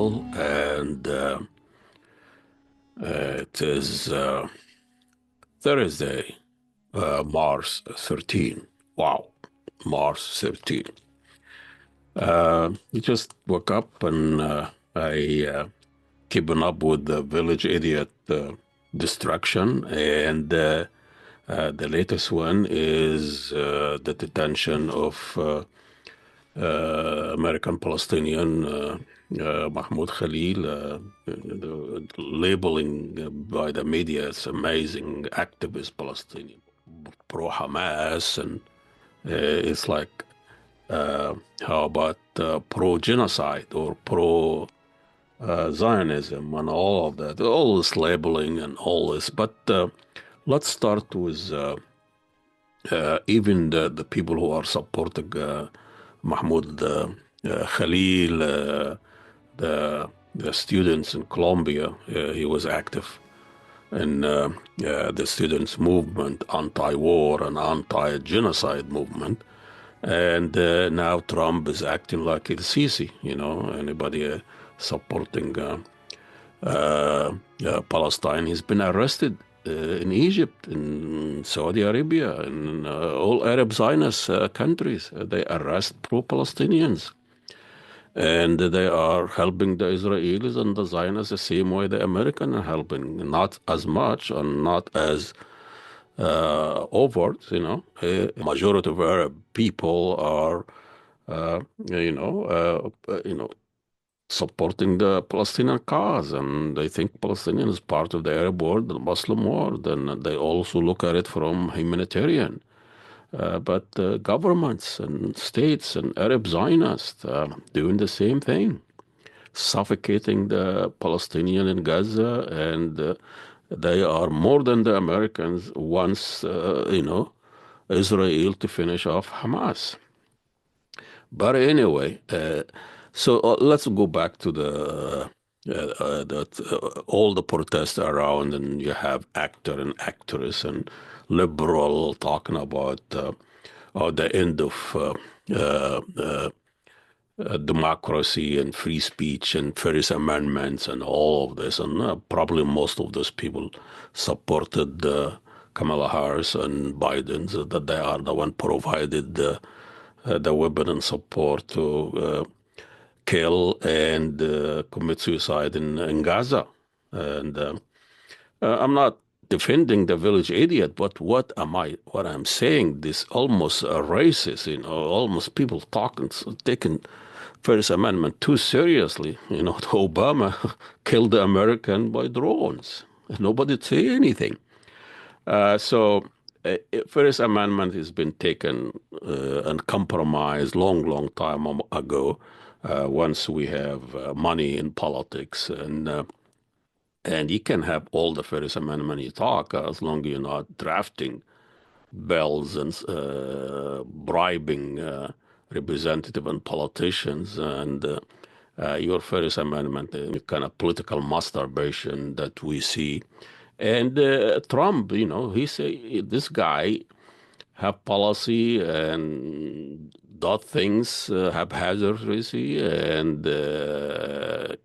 Khalil, and it is Thursday, March 13. Wow, March 13. I just woke up and I keeping up with the village idiot destruction, and the latest one is the detention of American Palestinian Mahmoud Khalil, labeling by the media as amazing activist Palestinian, pro Hamas, and it's like, how about pro genocide or pro Zionism and all of that, all this labeling and all this. But let's start with even the people who are supporting Mahmoud Khalil, the students in Colombia. He was active in the students' movement, anti-war and anti-genocide movement. And now Trump is acting like El Sisi, anybody supporting Palestine. He's been arrested in Egypt, in Saudi Arabia, in all Arab Zionist countries. They arrest pro-Palestinians. And they are helping the Israelis and the Zionists the same way the Americans are helping. Not as much and not as overt, majority of Arab people are, supporting the Palestinian cause, and they think Palestinian is part of the Arab world, the Muslim world, and they also look at it from humanitarian. But governments and states and Arab Zionists doing the same thing, suffocating the Palestinian in Gaza, and they are more than the Americans wants, Israel to finish off Hamas. But anyway, so let's go back to all the protests around, and you have actor and actress and liberal talking about the end of democracy and free speech and First Amendments and all of this. And probably most of those people supported Kamala Harris and Biden, so that they are the one provided the weapon and support to kill and commit suicide in Gaza. And I'm not defending the village idiot, but what I'm saying, this almost racist, almost people taking First Amendment too seriously. Obama killed the American by drones. Nobody say anything. So First Amendment has been taken and compromised long time ago. Once we have money in politics, and you can have all the First Amendment you talk, as long as you're not drafting bills and bribing representative and politicians, and your First Amendment, kind of political masturbation that we see. And Trump, he say this guy have policy and dot things haphazardly and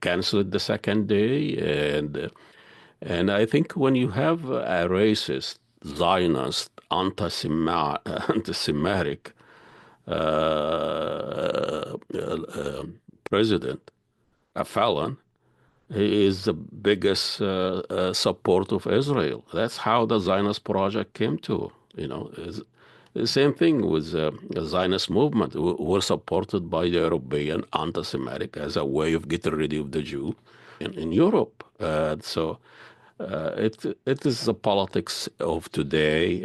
cancel it the second day. And I think when you have a racist, Zionist, anti-Semitic president, a felon, he is the biggest support of Israel. That's how the Zionist project came to. The same thing with the Zionist movement. Were supported by the European anti-Semitic as a way of getting rid of the Jew in Europe. So it is the politics of today,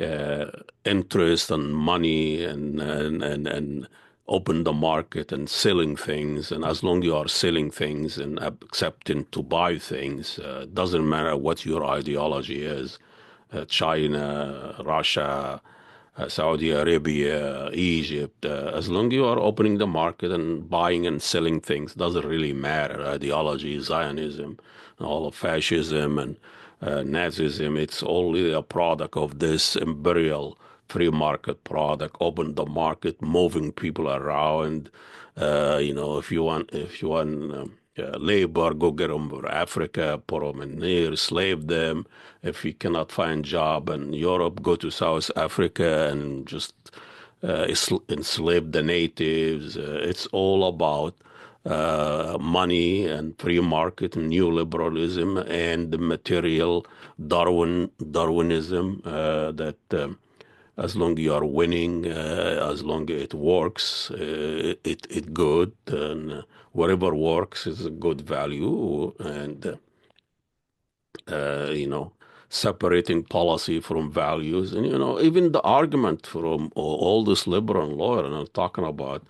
interest and money and open the market and selling things. And as long as you are selling things and accepting to buy things, doesn't matter what your ideology is, China, Russia, Saudi Arabia, Egypt, as long as you are opening the market and buying and selling things, doesn't really matter. Ideology, Zionism, all of fascism and Nazism, it's only a product of this imperial free market product, open the market, moving people around. If you want labor, go get them for Africa, put them in there, slave them. If you cannot find job in Europe, go to South Africa and just enslave the natives. It's all about money and free market and neoliberalism and the material Darwinism that as long you are winning, as long it works, it good, and whatever works is a good value, and separating policy from values, and even the argument from all this liberal lawyer, and I'm talking about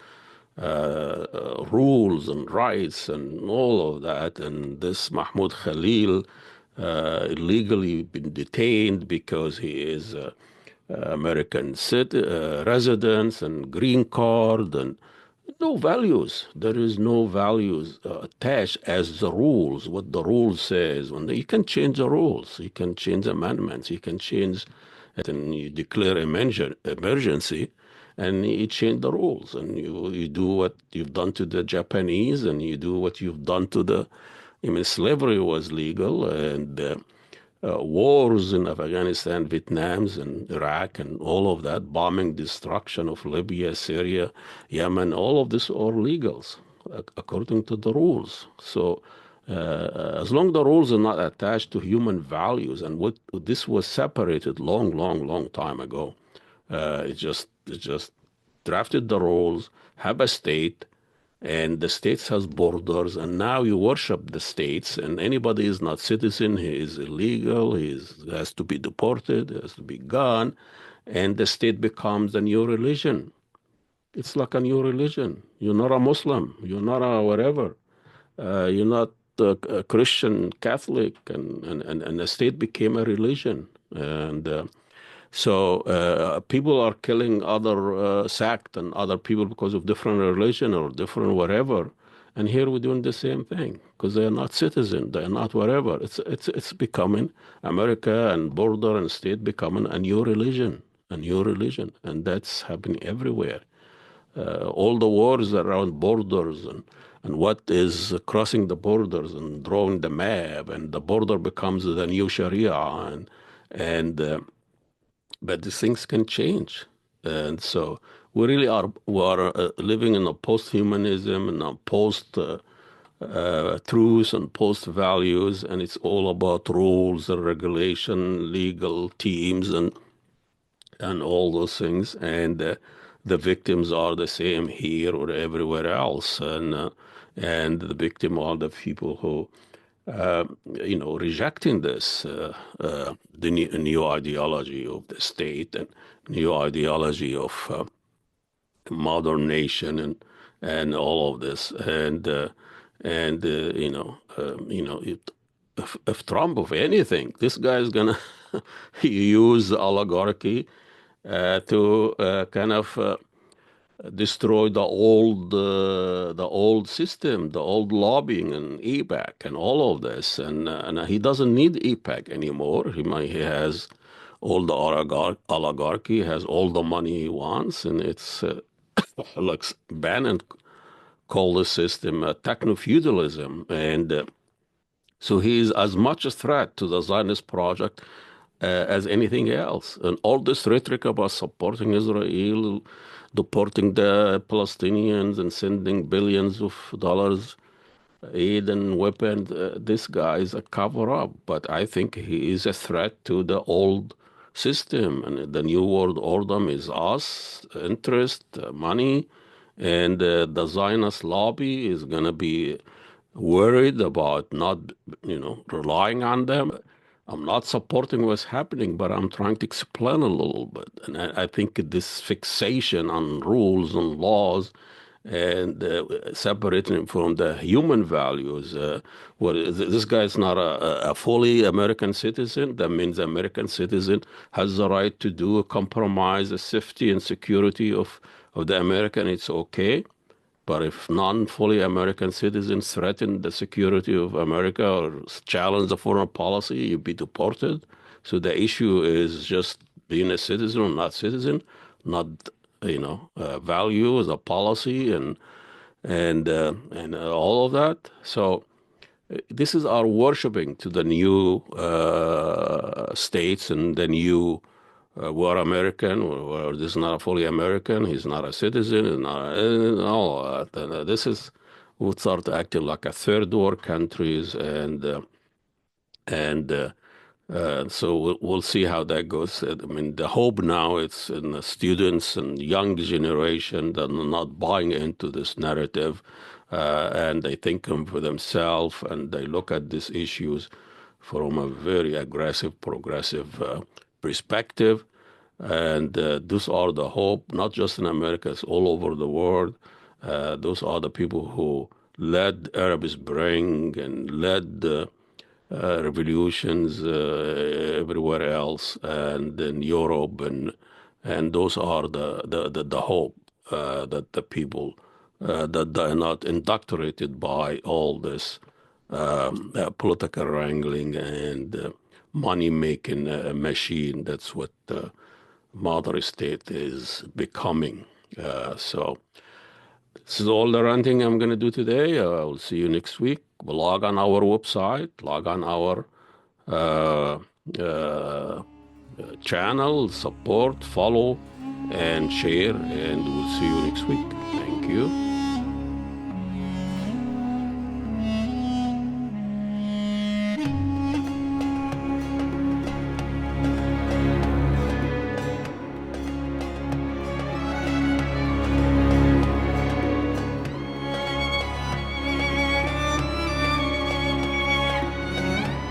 rules and rights and all of that, and this Mahmoud Khalil illegally been detained because he is American residence and green card and no values. There is no values attached as the rules, what the rule says. You can change the rules, you can change amendments, you can change it, and you declare emergency, and you change the rules, and you do what you've done to the Japanese, and you do what you've done to the. I mean, slavery was legal, and wars in Afghanistan, Vietnam's, and Iraq, and all of that, bombing, destruction of Libya, Syria, Yemen, all of this are legals according to the rules. So, as long the rules are not attached to human values, and what this was separated long, long, long time ago, it just drafted the rules, have a state, and the states has borders, and now you worship the states, and anybody is not citizen, he is illegal, has to be deported, has to be gone, and the state becomes a new religion. It's like a new religion. You're not a Muslim, you're not a whatever, you're not a Christian, Catholic, and the state became a religion. And so people are killing other sect and other people because of different religion or different whatever. And here we're doing the same thing because they are not citizen, they are not whatever. It's becoming America and border and state becoming a new religion, and that's happening everywhere. All the wars around borders and what is crossing the borders and drawing the map, and the border becomes the new Sharia, and but these things can change. And so we are living in a post-humanism and a post-truth and post-values, and it's all about rules and regulation, legal teams, and all those things. And the victims are the same here or everywhere else, and the victim are the people who uh, rejecting this, the new ideology of the state and new ideology of modern nation and all of this, and if Trump of anything, this guy is gonna use oligarchy to kind of destroy the old system, the old lobbying and EPAC and all of this. And he doesn't need EPAC anymore. He has all the oligarchy, has all the money he wants, and it's like Bannon called the system techno-feudalism. And so he is as much a threat to the Zionist project as anything else. And all this rhetoric about supporting Israel, deporting the Palestinians, and sending billions of dollars aid and weapons, this guy is a cover-up. But I think he is a threat to the old system. And the new world order is us, interest, money, and the Zionist lobby is going to be worried about not, relying on them. I'm not supporting what's happening, but I'm trying to explain a little bit. And I think this fixation on rules and laws and separating from the human values. This guy is not a fully American citizen. That means the American citizen has the right to do a compromise, the safety and security of the American. It's okay. But if non-fully American citizens threaten the security of America or challenge the foreign policy, you'd be deported. So the issue is just being a citizen or not citizen, not value as a policy, and all of that. So this is our worshiping to the new states and the new we're American, or this is not fully American, he's not a citizen, and all that. And, this is, would start acting like a third world countries, and so we'll see how that goes. I mean, the hope now it's in the students and young generation that are not buying into this narrative, and they think them for themselves, and they look at these issues from a very aggressive, progressive perspective. And those are the hope, not just in America, it's all over the world. Those are the people who led Arab Spring and led revolutions everywhere else, and in Europe, and those are the hope that the people that are not indoctrinated by all this political wrangling and money making machine. That's what Mother State is becoming. So this is all the ranting I'm going to do today. I'll see you next week. Log on our website, log on our uh, uh, channel, support, follow, and share. And we'll see you next week. Thank you.